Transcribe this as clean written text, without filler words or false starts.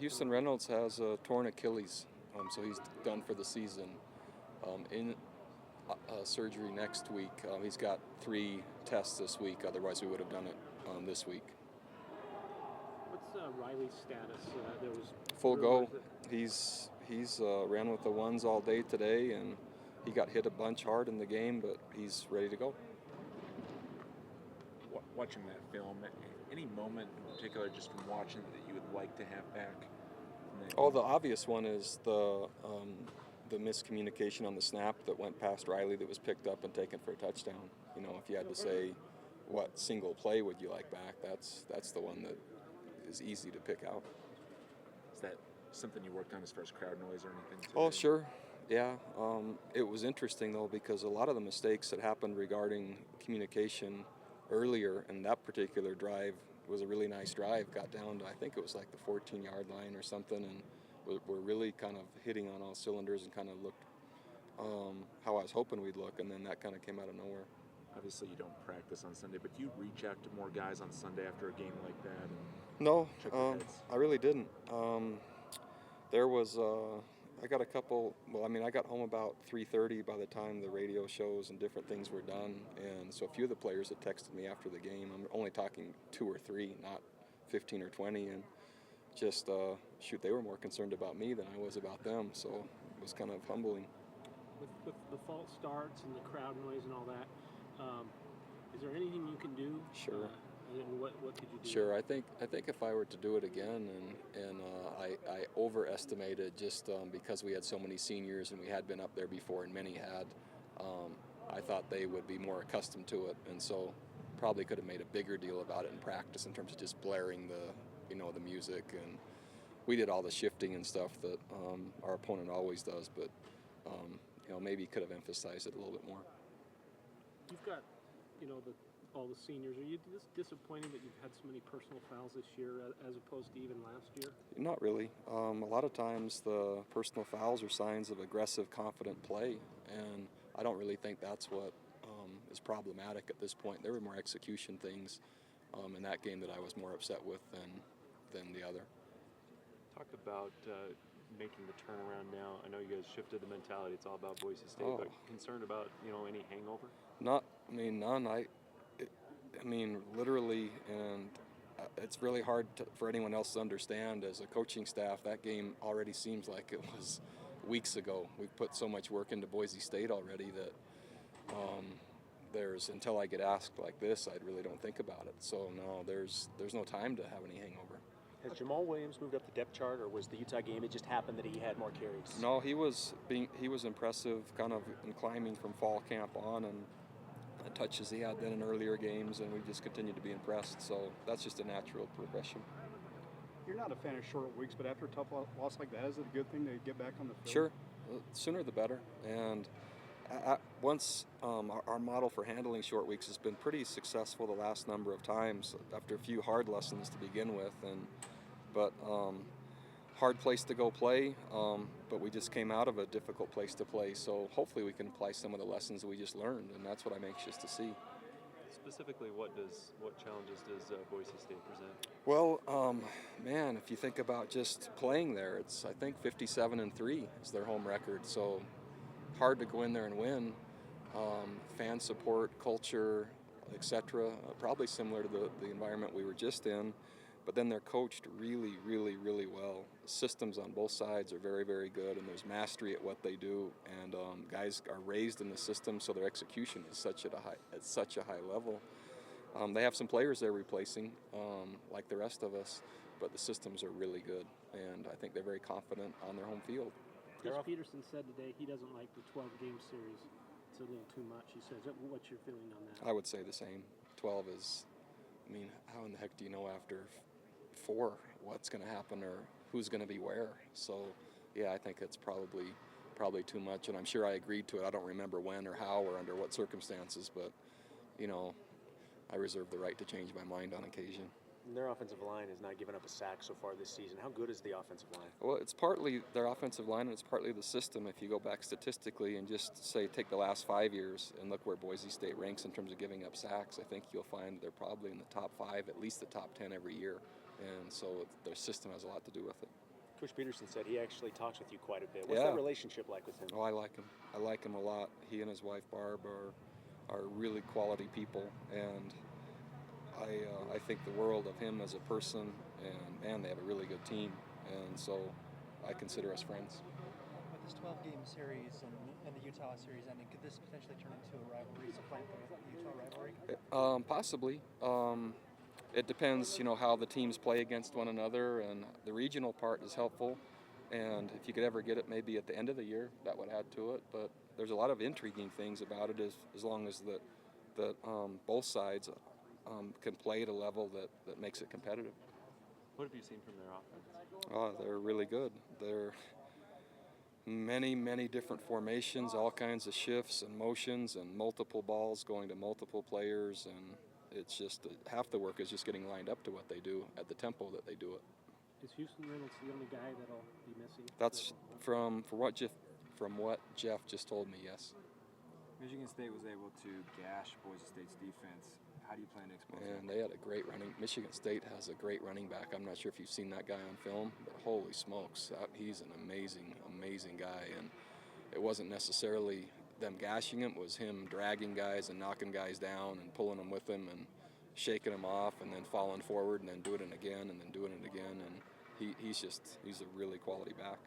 Houston Reynolds has a torn Achilles, so he's done for the season. In surgery next week. He's got 3 tests this week, otherwise we would have done it this week. What's Riley's status? There was full go. He's ran with the ones all day today, and he got hit a bunch hard in the game, but he's ready to go. Watching that film, any moment in particular just from watching that you would like to have back? The obvious one is the miscommunication on the snap that went past Riley that was picked up and taken for a touchdown. You know, if you had to say what single play would you like back, that's the one that is easy to pick out. Is that something you worked on as far as crowd noise or anything today? Oh, sure. Yeah. It was interesting, though, because a lot of the mistakes that happened regarding communication earlier in that particular drive was a really nice drive, got down to, I think it was like the 14-yard line or something, and we're really kind of hitting on all cylinders and kind of looked how I was hoping we'd look, and then that kind of came out of nowhere. Obviously you don't practice on Sunday, but do you reach out to more guys on Sunday after a game like that? No, I really didn't. There was, I got a couple, I got home about 3:30 by the time the radio shows and different things were done, and so a few of the players had texted me after the game. I'm only talking 2 or 3, not 15 or 20, and just, they were more concerned about me than I was about them, so it was kind of humbling. With the false starts and the crowd noise and all that, is there anything you can do? Sure. And what could you do? Sure. I think if I were to do it again, and I overestimated just because we had so many seniors and we had been up there before and many had, I thought they would be more accustomed to it, and so probably could have made a bigger deal about it in practice in terms of just blaring the music, and we did all the shifting and stuff that our opponent always does, but maybe could have emphasized it a little bit more. You've got all the seniors. Are you disappointed that you've had so many personal fouls this year as opposed to even last year? Not really. A lot of times the personal fouls are signs of aggressive, confident play, and I don't really think that's what is problematic at this point. There were more execution things in that game that I was more upset with than the other. Talk about making the turnaround now. I know you guys shifted the mentality. It's all about Boise State, but concerned about any hangover? None. Literally, and it's really hard for anyone else to understand. As a coaching staff, that game already seems like it was weeks ago. We've put so much work into Boise State already that until I get asked like this, I really don't think about it. So no, there's no time to have any hangover. Has Jamal Williams moved up the depth chart, or was the Utah game, it just happened that he had more carries? No, he was impressive, kind of in climbing from fall camp on, and the touches he had then in earlier games, and we just continued to be impressed. So that's just a natural progression. You're not a fan of short weeks, but after a tough loss like that, is it a good thing to get back on the field? Sure, sooner the better. And once our model for handling short weeks has been pretty successful the last number of times after a few hard lessons to begin with, but hard place to go play, but we just came out of a difficult place to play, so hopefully we can apply some of the lessons that we just learned, and that's what I'm anxious to see. Specifically, what challenges does Boise State present? Well, if you think about just playing there, it's I think 57-3 is their home record, so hard to go in there and win. Fan support, culture, etc., probably similar to the environment we were just in. But then they're coached really, really, really well. The systems on both sides are very, very good, and there's mastery at what they do. And guys are raised in the system, so their execution is at such a high level. They have some players they're replacing, like the rest of us, but the systems are really good, and I think they're very confident on their home field. Chris Peterson said today he doesn't like the 12-game series. It's a little too much, he says. What's your feeling on that? I would say the same. 12 is, how in the heck do you know after 4 what's going to happen or who's going to be where? So, yeah, I think it's probably too much, and I'm sure I agreed to it. I don't remember when or how or under what circumstances, but, I reserve the right to change my mind on occasion. Their offensive line has not given up a sack so far this season. How good is the offensive line? Well, it's partly their offensive line and it's partly the system. If you go back statistically and just say take the last 5 years and look where Boise State ranks in terms of giving up sacks, I think you'll find they're probably in the top 5, at least the top 10 every year. And so their system has a lot to do with it. Coach Peterson said he actually talks with you quite a bit. What's Yeah. that relationship like with him? Oh, I like him. I like him a lot. He and his wife Barb are really quality people, and I think the world of him as a person. And man, they have a really good team, and so I consider us friends. With this 12-game series and the Utah series ending, could this potentially turn into a rivalry, supplant the Utah rivalry? Possibly. It depends, how the teams play against one another, and the regional part is helpful. And if you could ever get it maybe at the end of the year, that would add to it. But there's a lot of intriguing things about it as long as that both sides can play at a level that makes it competitive. What have you seen from their offense? Oh, they're really good. They're many different formations, all kinds of shifts and motions and multiple balls going to multiple players, and it's just half the work is just getting lined up to what they do at the tempo that they do it. Is Houston Reynolds the only guy that'll be missing? That's from what Jeff just told me, yes. Michigan State was able to gash Boise State's defense. How do you plan to expose And that? they had a great running. Michigan State has a great running back. I'm not sure if you've seen that guy on film, but holy smokes, he's an amazing guy. And it wasn't necessarily them gashing him; it was him dragging guys and knocking guys down and pulling them with him and shaking them off and then falling forward and then doing it again and then doing it again. And he's a really quality back.